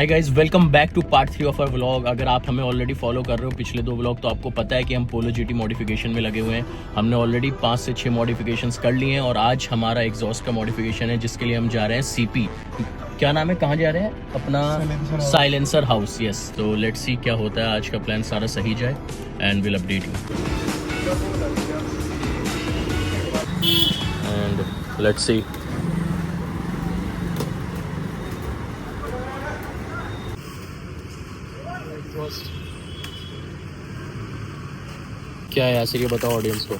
Hi guys, welcome back to part 3 of our vlog. अगर आप हमें ऑलरेडी फॉलो कर रहे हो पिछले 2 व्लॉग, तो आपको पता है कि हम पोलो जीटी मॉडिफिकेशन में लगे हुए हैं। हमने ऑलरेडी 5 से 6 मॉडिफिकेशंस कर लिए हैं और आज हमारा एग्जॉस्ट का मॉडिफिकेशन है जिसके लिए हम जा रहे हैं सीपी। क्या नाम है, कहाँ जा रहे हैं? अपना साइलेंसर हाउस। यस, तो लेट्स सी क्या होता है। आज का प्लान सारा सही जाए and will update you and let's see. क्या है यासिर, ये बताओ ऑडियंस को।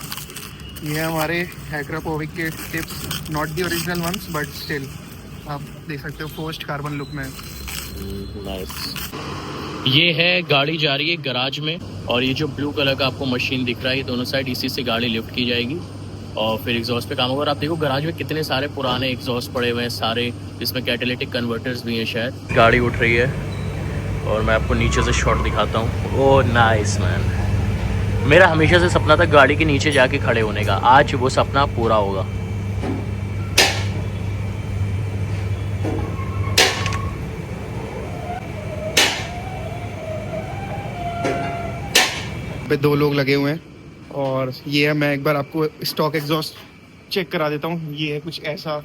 ये हमारे हैक्रापोविक के tips, not the original ones but still आप देख सकते हो पोस्ट कार्बन लुक में। नाइस। ये है गाड़ी जा रही है गराज में और ये जो ब्लू कलर का आपको मशीन दिख रहा है, ये दोनों साइड इसी से गाड़ी लिफ्ट की जाएगी और फिर एग्जॉस्ट पे काम होगा। और आप देखो गराज में कितने सारे पुराने एग्जॉस्ट पड़े हुए हैं सारे, इसमें कैटालिटिक कन्वर्टर्स भी हैं शायद। गाड़ी उठ रही है और मैं आपको नीचे से शॉट दिखाता हूँ। Oh nice man. मेरा हमेशा से सपना था गाड़ी के नीचे जाके खड़े होने का, आज वो सपना पूरा होगा। पे 2 लोग लगे हुए हैं और ये है, मैं एक बार आपको स्टॉक एग्जॉस्ट चेक करा देता हूँ। ये है कुछ ऐसा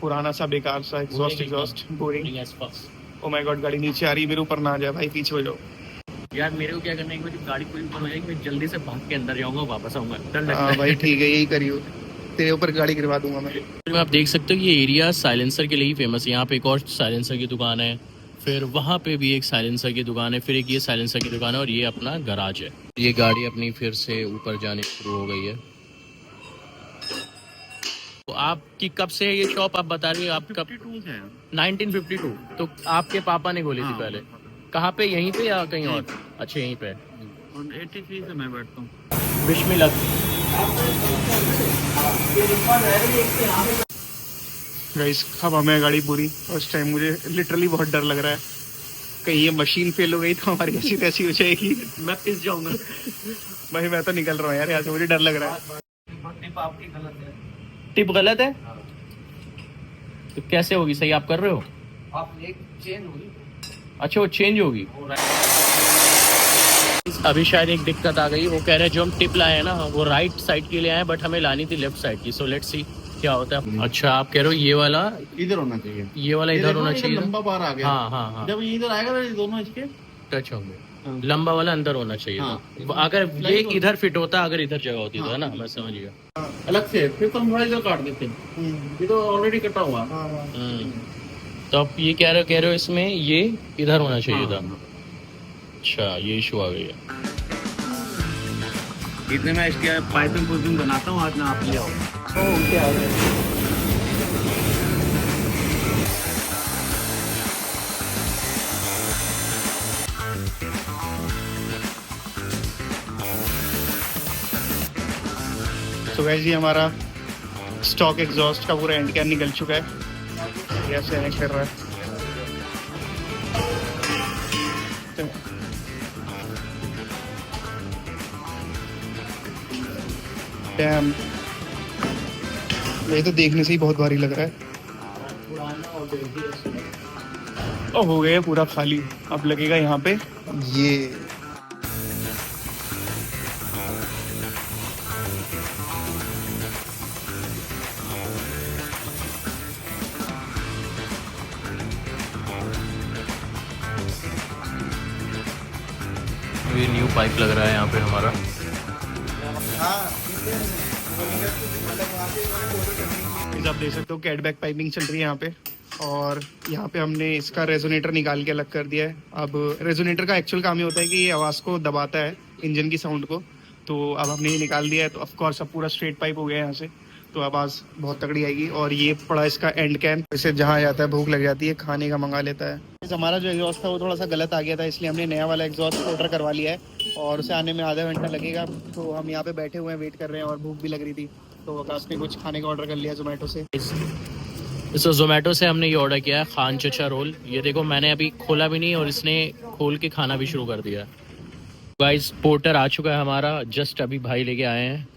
पुराना सा बेकार सा exhaust boring. Oh my God, गाड़ी नीचे आ रही है, मेरे ऊपर ना आ जाए भाई, पीछे हो जाओ यार। मेरे को क्या करना है, जब गाड़ी पूरी ऊपर हो जाएगी मैं जल्दी से भाग के अंदर जाऊंगा, वापस आऊंगा। डर लगता है। भाई ठीक है, यही करियो, तेरे ऊपर गाड़ी गिरवा दूंगा मैं। तो आप देख सकते हो ये एरिया साइलेंसर के लिए ही फेमस है। यहाँ पे एक और साइलेंसर की दुकान है, फिर वहाँ पे भी एक साइलेंसर की दुकान है, फिर एक ये साइलेंसर की दुकान है और ये अपना गराज है। ये गाड़ी अपनी फिर से ऊपर जाने शुरू हो गई है। तो आपकी कब से है ये शॉप, आप बता रही हो? आप कब? 1952। तो आपके पापा ने खोली थी पहले? कहाँ पे, यहीं पे या कहीं और? अच्छा, यहीं पे। 83 से मैं बैठता हूँ। Wish me luck. गाइस, अब हमें गाड़ी पूरी, उस टाइम मुझे लिटरली बहुत डर लग रहा है, कहीं ये मशीन फेल हो गई तो हमारी ऐसी तैसी हो जाएगी। मैं पिस जाऊंगा। भाई मैं तो निकल रहा हूँ यार यहाँ से, मुझे डर लग रहा है। टिप आपकी गलत है। टिप गलत है? तो कैसे होगी सही, आप कर रहे हो? आप एक चेंज होगी। अच्छा, वो चेंज होगी। अभी शायद एक दिक्कत आ गई। वो कह रहे हैं जो हम टिप लाए हैं ना, वो राइट साइड के लिए आए, बट हमें लानी थी लेफ्ट साइड की। सो लेट्स सी क्या होता है। अच्छा, आप कह रहे हो ये वाला इधर होना चाहिए, ये वाला इधर होना चाहिए। लंबा बार आ गया। हाँ हाँ हाँ, जब ये इधर आएगा तो ये दोनों इसके टच होंगे। लंबा वाला अंदर होना चाहिए हाँ। था। अगर ये इधर फिट होता, अगर इधर जगह होती तो, है ना? मैं समझ गया। अलग से, फिर तो हम थोड़ा इधर काट देते हैं, ये तो ऑलरेडी कटा हुआ। तो आप ये कह रहे हो इसमें ये इधर होना चाहिए था। हाँ। अच्छा, ये इशू आ गई है। इतने मैं इसके पाइपिंग पुइपिंग बनाता हूँ, आज ना आप ले आओ। तो गाइस, ये हमारा स्टॉक एग्जॉस्ट का पूरा एंड कैन निकल चुका है, यह से कर रहा है। डैम, ये तो देखने से ही बहुत भारी लग रहा है। और हो गया पूरा खाली, अब लगेगा यहाँ पे ये। ये न्यू पाइप लग रहा है यहाँ पे हमारा। आप देख सकते हो कैटबैक पाइपिंग चल रही है यहाँ पे, और यहाँ पे हमने इसका रेजोनेटर निकाल के अलग कर दिया है। अब रेजोनेटर का एक्चुअल काम ये होता है कि ये आवाज़ को दबाता है, इंजन की साउंड को। तो अब हमने ये निकाल दिया है, तो ऑफकोर्स अब पूरा स्ट्रेट पाइप हो गया है यहाँ से, तो आवाज़ बहुत तगड़ी आएगी। और ये पड़ा इसका एंड कैन, इसे जहाँ जाता है भूख लग जाती है, खाने का मंगा लेता है। हमारा जो एग्जॉस्ट था वो थोड़ा सा गलत आ गया था, इसलिए हमने नया वाला एग्जॉस्ट ऑर्डर करवा लिया है और उसे आने में आधा घंटा लगेगा। तो हम यहाँ पे बैठे हुए हैं, वेट कर रहे हैं और भूख भी लग रही थी, तो आकाश ने कुछ खाने का ऑर्डर कर लिया जोमेटो से। तो जोमेटो से हमने ये ऑर्डर किया है खान चचा रोल। ये देखो, मैंने अभी खोला भी नहीं और इसने खोल के खाना भी शुरू कर दिया। गाइस, पोर्टर आ चुका है हमारा, जस्ट अभी भाई लेके आए हैं।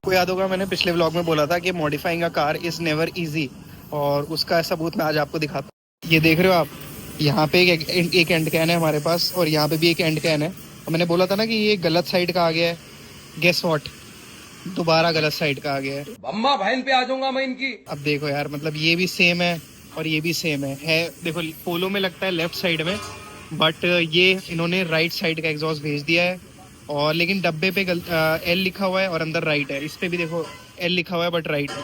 आपको याद होगा मैंने पिछले व्लॉग में बोला था कि modifying a car is never easy, और उसका सबूत मैं आज आपको दिखाता हूँ। ये देख रहे हो आप, यहाँ पे एक एंड कैन है हमारे पास और यहाँ पे भी एक एंड कैन है। और मैंने बोला था ना कि ये गलत साइड का आ गया है, गेस व्हाट, दोबारा गलत साइड का आ गया है। अम्मा बहन पे आ जाऊंगा मैं इनकी। अब देखो यार, मतलब ये भी सेम है और ये भी सेम है देखो पोलो में लगता है लेफ्ट साइड में, बट ये इन्होंने राइट साइड का एग्जॉस्ट भेज दिया है। और लेकिन डब्बे पे एल लिखा हुआ है और अंदर राइट है, इस पे भी देखो एल लिखा हुआ है बट राइट है।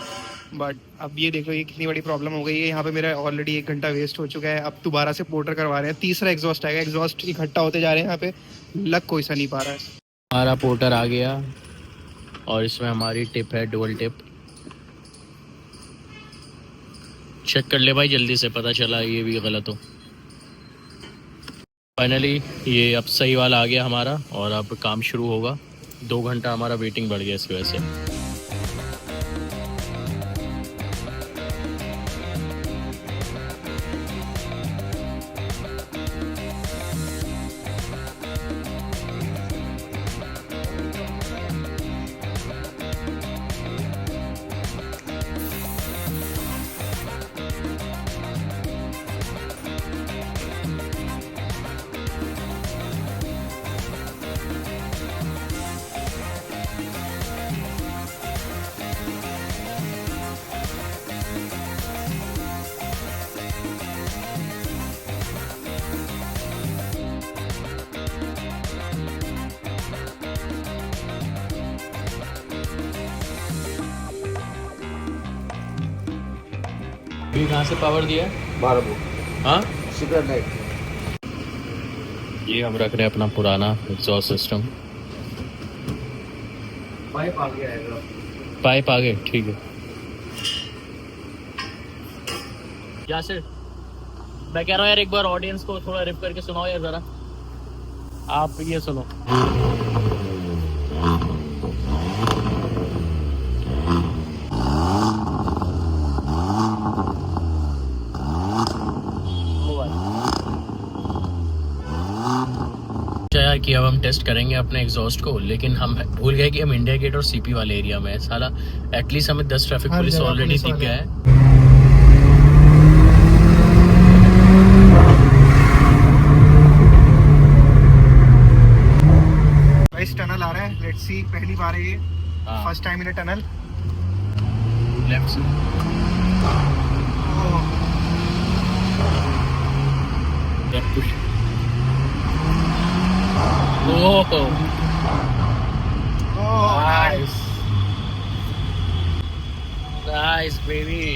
बट अब ये देखो ये कितनी बड़ी प्रॉब्लम हो गई है। यहाँ पे मेरा ऑलरेडी 1 घंटा वेस्ट हो चुका है, अब दोबारा से पोर्टर करवा रहे हैं, तीसरा एग्जॉस्ट आएगा, एग्जॉस्ट इकट्ठा होते जा रहे हैं यहाँ पे, लग कोई सा नहीं पा रहा है। हमारा पोर्टर आ गया और इसमें हमारी टिप है, डुअल टिप। चेक कर ले भाई जल्दी से, पता चला ये भी गलत हो। फाइनली ये अब सही वाला आ गया हमारा और अब काम शुरू होगा। 2 घंटा हमारा वेटिंग बढ़ गया इसकी वजह से। ये कहाँ से पावर दिया है? 12 हाँ, शुक्र नहीं। ये हम रख रहे हैं अपना पुराना एग्जॉस्ट सिस्टम। पाइप आ गया है। पाइप आ गए, ठीक है। यासिर, मैं कह रहा हूँ यार एक बार ऑडियंस को थोड़ा रिप करके सुनाओ यार जरा। आप ये सुनो। यार कि अब हम टेस्ट करेंगे अपने एग्जॉस्ट को, लेकिन हम भूल गए कि हम इंडिया गेट और सीपी वाले एरिया में है। साला एटलीस्ट हमें 10 ट्रैफिक पुलिस ऑलरेडी दिख गया है। इस टनल आ रहा है, लेट्स सी, पहली बार है ये, first time in a tunnel. Left से push. Oh nice nice baby.